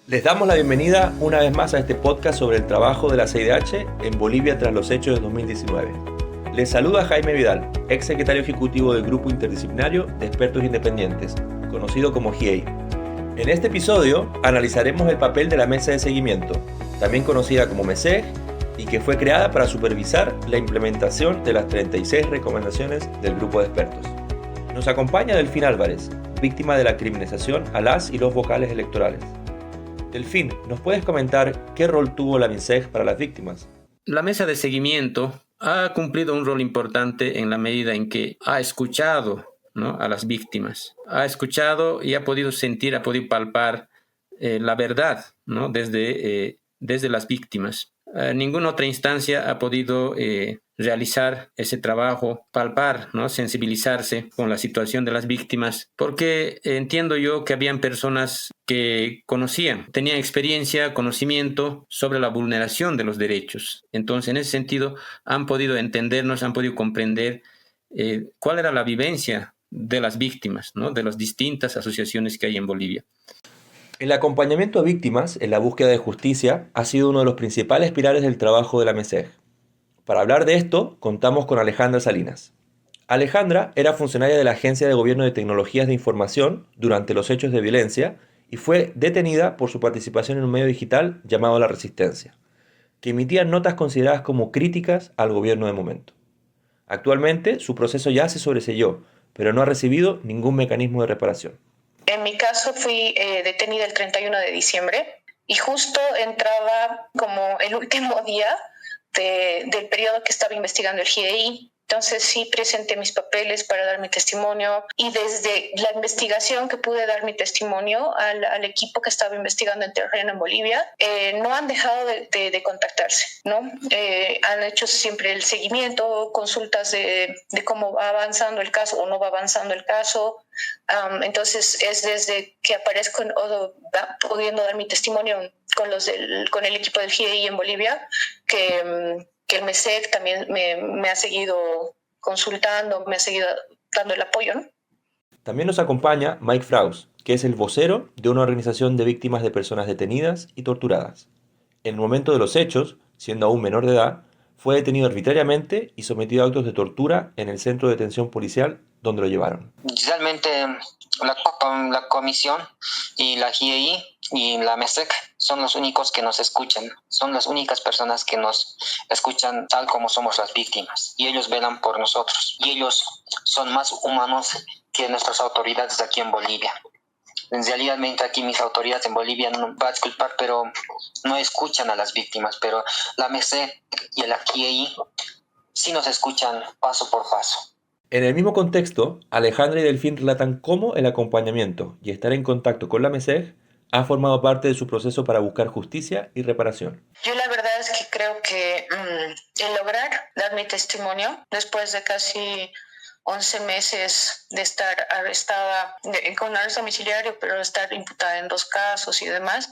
Les damos la bienvenida una vez más a este podcast sobre el trabajo de la CIDH en Bolivia tras los hechos de 2019. Les saluda Jaime Vidal, ex secretario ejecutivo del Grupo Interdisciplinario de Expertos Independientes, conocido como GIEI. En este episodio analizaremos el papel de la Mesa de Seguimiento, también conocida como MESEG, y que fue creada para supervisar la implementación de las 36 recomendaciones del grupo de expertos. Nos acompaña Delfín Álvarez, víctima de la criminalización a las y los vocales electorales. Delfín, ¿nos puedes comentar qué rol tuvo la MESEG para las víctimas? La mesa de seguimiento ha cumplido un rol importante en la medida en que ha escuchado, ¿no?, a las víctimas. Ha escuchado y ha podido sentir, ha podido palpar la verdad, ¿no?, desde las víctimas. Ninguna otra instancia ha podido realizar ese trabajo, palpar, ¿no?, sensibilizarse con la situación de las víctimas, porque entiendo yo que habían personas que conocían, tenían experiencia, conocimiento sobre la vulneración de los derechos. Entonces, en ese sentido, han podido entendernos, han podido comprender cuál era la vivencia de las víctimas, ¿no?, de las distintas asociaciones que hay en Bolivia. El acompañamiento a víctimas en la búsqueda de justicia ha sido uno de los principales pilares del trabajo de la MESEG. Para hablar de esto, contamos con Alejandra Salinas. Alejandra era funcionaria de la Agencia de Gobierno de Tecnologías de Información durante los hechos de violencia y fue detenida por su participación en un medio digital llamado La Resistencia, que emitía notas consideradas como críticas al gobierno de momento. Actualmente, su proceso ya se sobreseyó, pero no ha recibido ningún mecanismo de reparación. En mi caso fui detenida el 31 de diciembre y justo entraba como el último día del periodo que estaba investigando el GIEI. Entonces sí presenté mis papeles para dar mi testimonio y desde la investigación que pude dar mi testimonio al equipo que estaba investigando en terreno en Bolivia, no han dejado de contactarse, ¿no? Han hecho siempre el seguimiento, consultas de cómo va avanzando el caso o no va avanzando el caso. Entonces es desde que aparezco pudiendo dar mi testimonio con el equipo del GIEI en Bolivia que el MESEG también me ha seguido consultando, me ha seguido dando el apoyo, ¿no? También nos acompaña Mike Fraus, que es el vocero de una organización de víctimas de personas detenidas y torturadas. En el momento de los hechos, siendo aún menor de edad, fue detenido arbitrariamente y sometido a actos de tortura en el centro de detención policial donde lo llevaron. Realmente la comisión y la GIEI y la MESEC son los únicos que nos escuchan, son las únicas personas que nos escuchan tal como somos las víctimas y ellos velan por nosotros y ellos son más humanos que nuestras autoridades aquí en Bolivia. Realmente aquí mis autoridades en Bolivia no va a disculpar, pero no escuchan a las víctimas, pero la MESEC y la GIEI sí nos escuchan paso por paso. En el mismo contexto, Alejandra y Delfín relatan cómo el acompañamiento y estar en contacto con la MESEG ha formado parte de su proceso para buscar justicia y reparación. Yo la verdad es que creo que el lograr dar mi testimonio después de casi 11 meses de estar arrestada con arresto domiciliario, pero estar imputada en 2 casos y demás,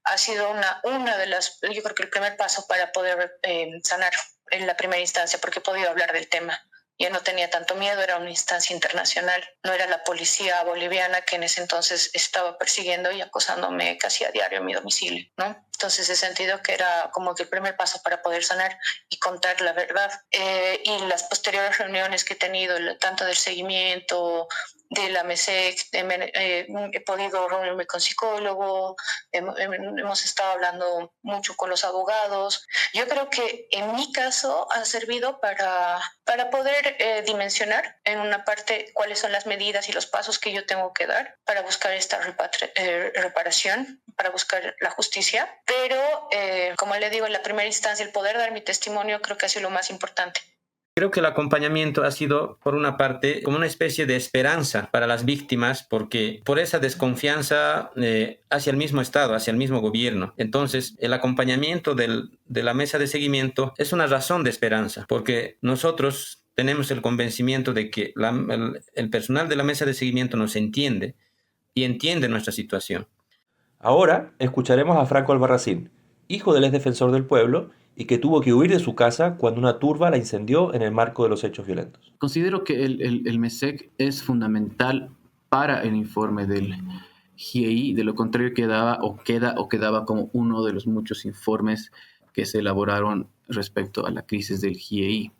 ha sido una de las, yo creo que el primer paso para poder sanar en la primera instancia, porque he podido hablar del tema. Yo no tenía tanto miedo, era una instancia internacional, no era la policía boliviana que en ese entonces estaba persiguiendo y acosándome casi a diario en mi domicilio, ¿no? Entonces he sentido que era como que el primer paso para poder sanar y contar la verdad. Y las posteriores reuniones que he tenido, tanto del seguimiento, de la MESEC, he podido reunirme con psicólogo, hemos estado hablando mucho con los abogados. Yo creo que en mi caso ha servido para poder dimensionar en una parte cuáles son las medidas y los pasos que yo tengo que dar para buscar esta reparación, para buscar la justicia. Pero, como le digo, en la primera instancia, el poder dar mi testimonio creo que ha sido lo más importante. Creo que el acompañamiento ha sido, por una parte, como una especie de esperanza para las víctimas, porque por esa desconfianza hacia el mismo Estado, hacia el mismo gobierno. Entonces, el acompañamiento de la mesa de seguimiento es una razón de esperanza, porque nosotros tenemos el convencimiento de que el personal de la mesa de seguimiento nos entiende y entiende nuestra situación. Ahora escucharemos a Franco Albarracín, hijo del exdefensor del pueblo y que tuvo que huir de su casa cuando una turba la incendió en el marco de los hechos violentos. Considero que el MESEC es fundamental para el informe del GIEI, de lo contrario quedaba como uno de los muchos informes que se elaboraron respecto a la crisis del GIEI.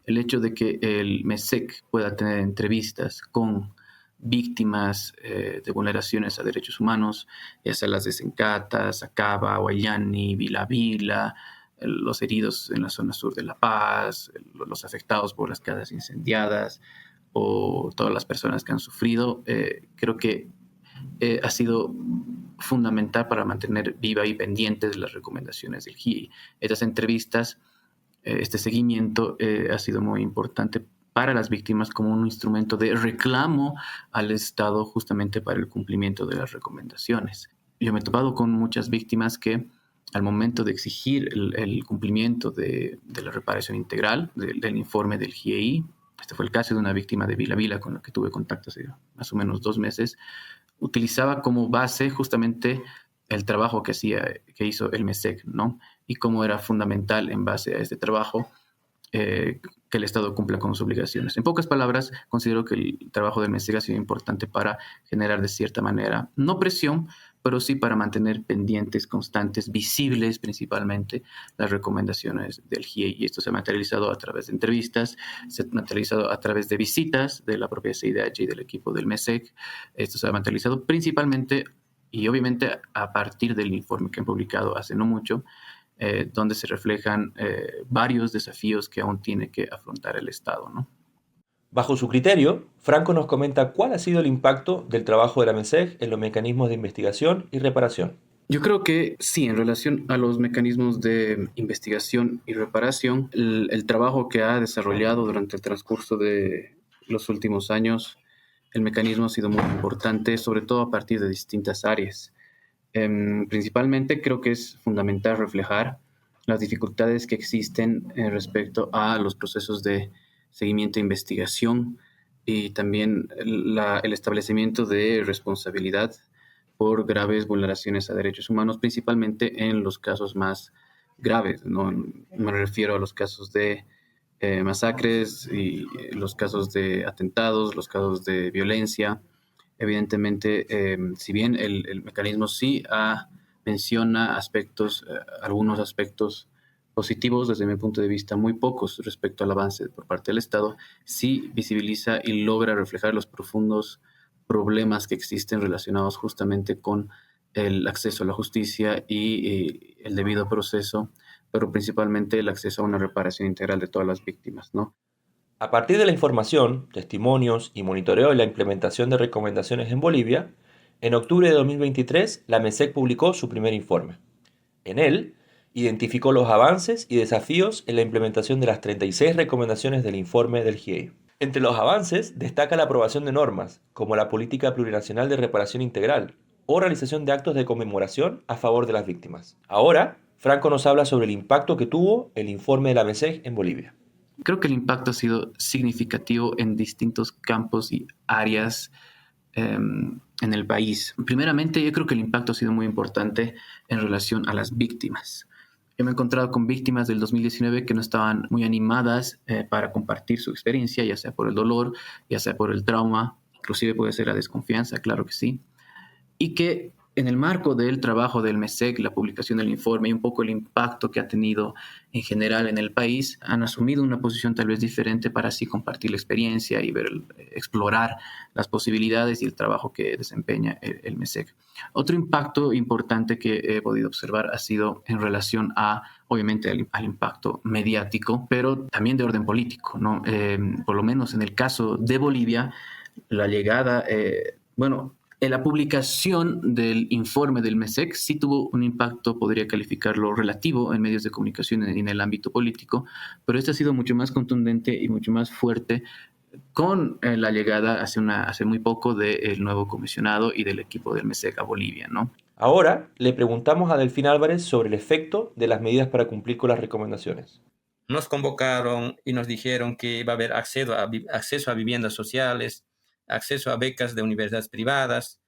El hecho de que el MESEC pueda tener entrevistas con víctimas de vulneraciones a derechos humanos, ya sea las de Sencata, Sacaba, Guayani, Vila Vila, los heridos en la zona sur de La Paz, los afectados por las casas incendiadas o todas las personas que han sufrido, creo que ha sido fundamental para mantener viva y pendientes las recomendaciones del GIEI. Estas entrevistas, este seguimiento ha sido muy importante para las víctimas como un instrumento de reclamo al Estado justamente para el cumplimiento de las recomendaciones. Yo me he topado con muchas víctimas que al momento de exigir el cumplimiento de la reparación integral del informe del GIEI, este fue el caso de una víctima de Vila Vila con la que tuve contacto hace más o menos 2 meses, utilizaba como base justamente el trabajo que hizo el MESEC, ¿no? Y cómo era fundamental en base a este trabajo que el Estado cumpla con sus obligaciones. En pocas palabras, considero que el trabajo del MESEC ha sido importante para generar de cierta manera, no presión, pero sí para mantener pendientes, constantes, visibles principalmente las recomendaciones del GIEI. Y esto se ha materializado a través de entrevistas, se ha materializado a través de visitas de la propia CIDH y del equipo del MESEC. Esto se ha materializado principalmente y obviamente a partir del informe que han publicado hace no mucho, donde se reflejan varios desafíos que aún tiene que afrontar el Estado, ¿no? Bajo su criterio, Franco nos comenta cuál ha sido el impacto del trabajo de la MESEC en los mecanismos de investigación y reparación. Yo creo que sí, en relación a los mecanismos de investigación y reparación, el trabajo que ha desarrollado durante el transcurso de los últimos años, el mecanismo ha sido muy importante, sobre todo a partir de distintas áreas. Principalmente creo que es fundamental reflejar las dificultades que existen respecto a los procesos de seguimiento e investigación y también el establecimiento de responsabilidad por graves vulneraciones a derechos humanos, principalmente en los casos más graves, ¿no? Me refiero a los casos de masacres y los casos de atentados, los casos de violencia. Evidentemente, si bien el mecanismo sí menciona algunos aspectos positivos, desde mi punto de vista muy pocos respecto al avance por parte del Estado, sí visibiliza y logra reflejar los profundos problemas que existen relacionados justamente con el acceso a la justicia y el debido proceso, pero principalmente el acceso a una reparación integral de todas las víctimas, ¿no? A partir de la información, testimonios y monitoreo de la implementación de recomendaciones en Bolivia, en octubre de 2023 la MESEC publicó su primer informe. En él, identificó los avances y desafíos en la implementación de las 36 recomendaciones del informe del GIEI. Entre los avances destaca la aprobación de normas, como la Política Plurinacional de Reparación Integral o realización de actos de conmemoración a favor de las víctimas. Ahora, Franco nos habla sobre el impacto que tuvo el informe de la MESEC en Bolivia. Creo que el impacto ha sido significativo en distintos campos y áreas en el país. Primeramente, yo creo que el impacto ha sido muy importante en relación a las víctimas. Yo me he encontrado con víctimas del 2019 que no estaban muy animadas para compartir su experiencia, ya sea por el dolor, ya sea por el trauma, inclusive puede ser la desconfianza, claro que sí, y que en el marco del trabajo del MESEC, la publicación del informe y un poco el impacto que ha tenido en general en el país, han asumido una posición tal vez diferente para así compartir la experiencia y explorar las posibilidades y el trabajo que desempeña el MESEC. Otro impacto importante que he podido observar ha sido en relación obviamente al impacto mediático, pero también de orden político, ¿no? Por lo menos en el caso de Bolivia, la llegada, la publicación del informe del MESEC sí tuvo un impacto, podría calificarlo relativo en medios de comunicación y en el ámbito político, pero este ha sido mucho más contundente y mucho más fuerte con la llegada hace muy poco del nuevo comisionado y del equipo del MESEC a Bolivia, ¿no? Ahora le preguntamos a Delfín Álvarez sobre el efecto de las medidas para cumplir con las recomendaciones. Nos convocaron y nos dijeron que iba a haber acceso a viviendas sociales, acceso a becas de universidades privadas,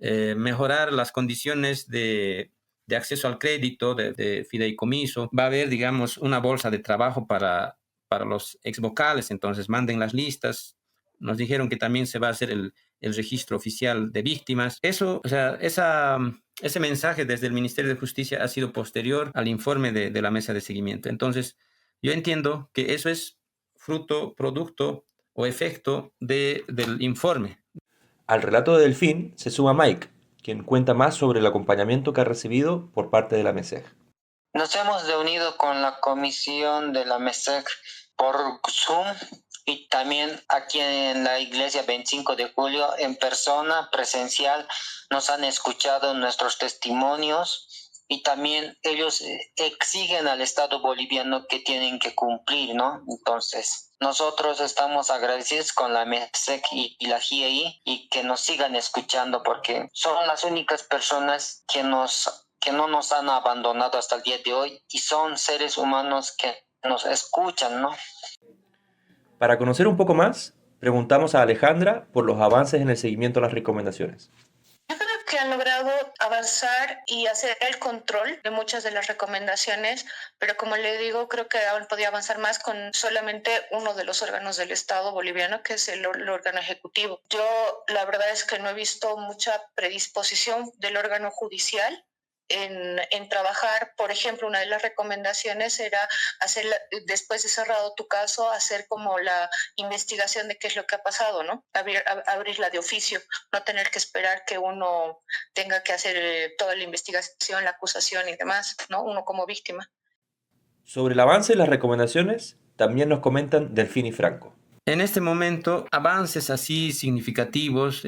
mejorar las condiciones de acceso al crédito, de fideicomiso. Va a haber, digamos, una bolsa de trabajo para los exvocales, entonces manden las listas. Nos dijeron que también se va a hacer el registro oficial de víctimas. Eso, o sea, ese mensaje desde el Ministerio de Justicia ha sido posterior al informe de la mesa de seguimiento. Entonces, yo entiendo que eso es fruto, producto o efecto del informe. Al relato de Delfín se suma Mike, quien cuenta más sobre el acompañamiento que ha recibido por parte de la MESEG. Nos hemos reunido con la comisión de la MESEG por Zoom y también aquí en la iglesia 25 de julio en persona, presencial. Nos han escuchado nuestros testimonios y también ellos exigen al Estado boliviano que tienen que cumplir, ¿no? Entonces, nosotros estamos agradecidos con la MESEG y la GIEI y que nos sigan escuchando porque son las únicas personas que no nos han abandonado hasta el día de hoy y son seres humanos que nos escuchan, ¿no? Para conocer un poco más, preguntamos a Alejandra por los avances en el seguimiento a las recomendaciones. Yo creo que han logrado avanzar y hacer el control de muchas de las recomendaciones, pero como le digo, creo que han podido avanzar más con solamente uno de los órganos del Estado boliviano, que es el órgano ejecutivo. Yo la verdad es que no he visto mucha predisposición del órgano judicial en trabajar. Por ejemplo, una de las recomendaciones era después de cerrado tu caso, hacer como la investigación de qué es lo que ha pasado, ¿no? Abrirla de oficio, no tener que esperar que uno tenga que hacer toda la investigación, la acusación y demás, ¿no? Uno como víctima. Sobre el avance de las recomendaciones, también nos comentan Delfín y Franco. En este momento, avances así significativos,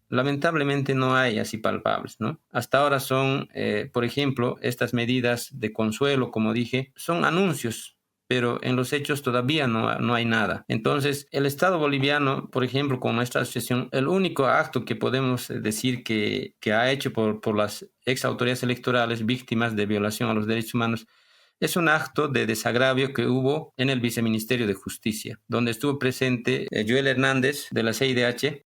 lamentablemente no hay así palpables, ¿no? Hasta ahora son, por ejemplo, estas medidas de consuelo, como dije, son anuncios, pero en los hechos todavía no hay nada. Entonces, el Estado boliviano, por ejemplo, con nuestra asociación, el único acto que podemos decir que ha hecho por las ex autoridades electorales víctimas de violación a los derechos humanos es un acto de desagravio que hubo en el Viceministerio de Justicia, donde estuvo presente Joel Hernández de la CIDH.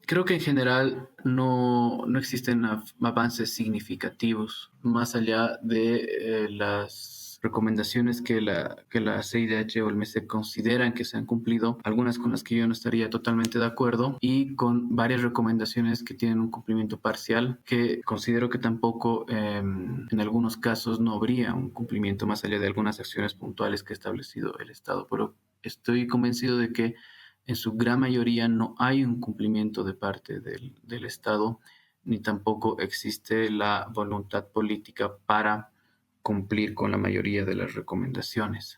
Creo que en general no existen avances significativos, más allá de las recomendaciones que la CIDH o el MESEC consideran que se han cumplido, algunas con las que yo no estaría totalmente de acuerdo, y con varias recomendaciones que tienen un cumplimiento parcial, que considero que tampoco en algunos casos no habría un cumplimiento más allá de algunas acciones puntuales que ha establecido el Estado. Pero estoy convencido de que en su gran mayoría no hay un cumplimiento de parte del Estado, ni tampoco existe la voluntad política para cumplir con la mayoría de las recomendaciones.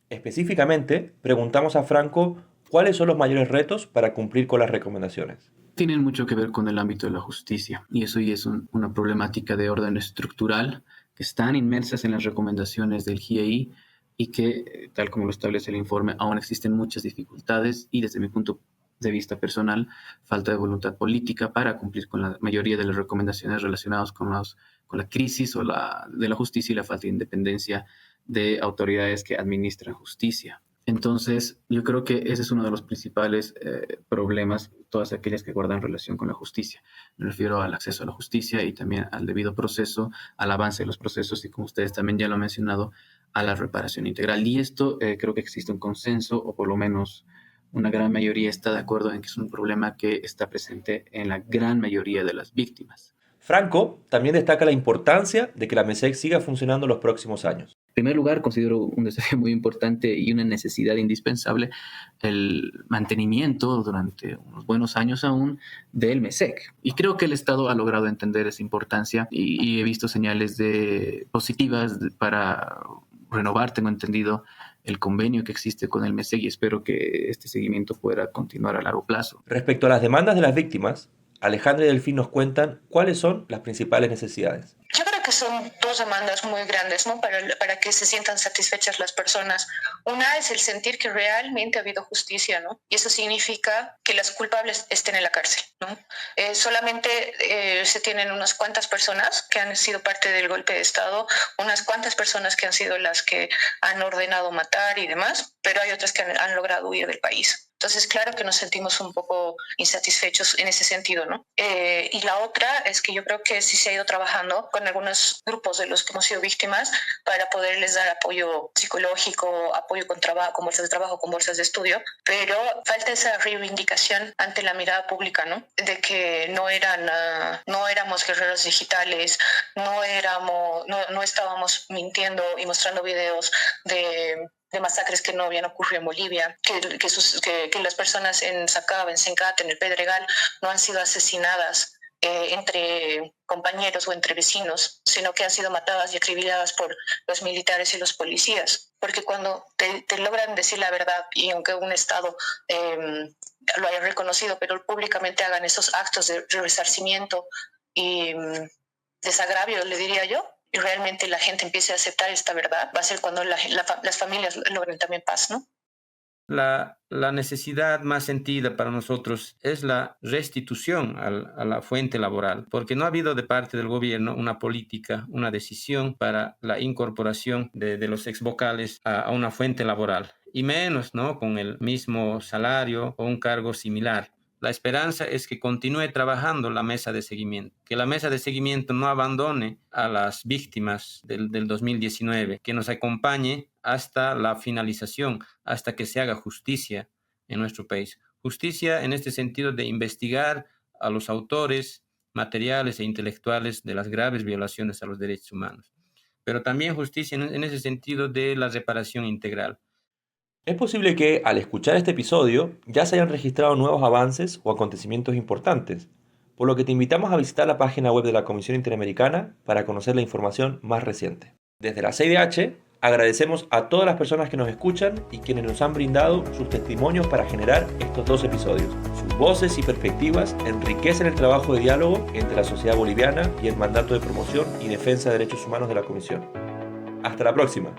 Específicamente, preguntamos a Franco cuáles son los mayores retos para cumplir con las recomendaciones. Tienen mucho que ver con el ámbito de la justicia, y eso ya es una problemática de orden estructural que están inmersas en las recomendaciones del GIEI y que, tal como lo establece el informe, aún existen muchas dificultades y, desde mi punto de vista personal, falta de voluntad política para cumplir con la mayoría de las recomendaciones relacionadas con la crisis de la justicia y la falta de independencia de autoridades que administran justicia. Entonces, yo creo que ese es uno de los principales problemas, todas aquellas que guardan relación con la justicia. Me refiero al acceso a la justicia y también al debido proceso, al avance de los procesos y, como ustedes también ya lo han mencionado, a la reparación integral. Y esto creo que existe un consenso, o por lo menos una gran mayoría está de acuerdo en que es un problema que está presente en la gran mayoría de las víctimas. Franco también destaca la importancia de que la MESEC siga funcionando en los próximos años. En primer lugar, considero un desafío muy importante y una necesidad indispensable el mantenimiento durante unos buenos años aún del MESEC. Y creo que el Estado ha logrado entender esa importancia y he visto señales positivas para renovar, tengo entendido, el convenio que existe con el MESEC y espero que este seguimiento pueda continuar a largo plazo. Respecto a las demandas de las víctimas, Alejandra y Delfín nos cuentan cuáles son las principales necesidades. Yo creo que son dos demandas muy grandes, ¿no? Para que se sientan satisfechas las personas. Una es el sentir que realmente ha habido justicia, ¿no? Y eso significa que las culpables estén en la cárcel, ¿no? Solamente se tienen unas cuantas personas que han sido parte del golpe de Estado, unas cuantas personas que han sido las que han ordenado matar y demás, pero hay otras que han logrado huir del país. Entonces, claro que nos sentimos un poco insatisfechos en ese sentido, ¿no? Y la otra es que yo creo que sí se ha ido trabajando con algunos grupos de los que hemos sido víctimas para poderles dar apoyo psicológico, apoyo con bolsas de trabajo, con bolsas de estudio, pero falta esa reivindicación ante la mirada pública, ¿no? De que no éramos guerreros digitales, no estábamos mintiendo y mostrando videos de masacres que no habían ocurrido en Bolivia, que las personas en Sacaba, en Sencate, en el Pedregal, no han sido asesinadas entre compañeros o entre vecinos, sino que han sido matadas y acribilladas por los militares y los policías. Porque cuando te logran decir la verdad, y aunque un Estado lo haya reconocido, pero públicamente hagan esos actos de resarcimiento y desagravio, le diría yo, y realmente la gente empiece a aceptar esta verdad, va a ser cuando las familias logren también paz, ¿no? La necesidad más sentida para nosotros es la restitución a la fuente laboral, porque no ha habido de parte del gobierno una política, una decisión para la incorporación de los exvocales a una fuente laboral, y menos, ¿no?, con el mismo salario o un cargo similar. La esperanza es que continúe trabajando la mesa de seguimiento, que la mesa de seguimiento no abandone a las víctimas del 2019, que nos acompañe hasta la finalización, hasta que se haga justicia en nuestro país. Justicia en este sentido de investigar a los autores materiales e intelectuales de las graves violaciones a los derechos humanos, pero también justicia en ese sentido de la reparación integral. Es posible que, al escuchar este episodio, ya se hayan registrado nuevos avances o acontecimientos importantes, por lo que te invitamos a visitar la página web de la Comisión Interamericana para conocer la información más reciente. Desde la CIDH, agradecemos a todas las personas que nos escuchan y quienes nos han brindado sus testimonios para generar estos 2 episodios. Sus voces y perspectivas enriquecen el trabajo de diálogo entre la sociedad boliviana y el mandato de promoción y defensa de derechos humanos de la Comisión. Hasta la próxima.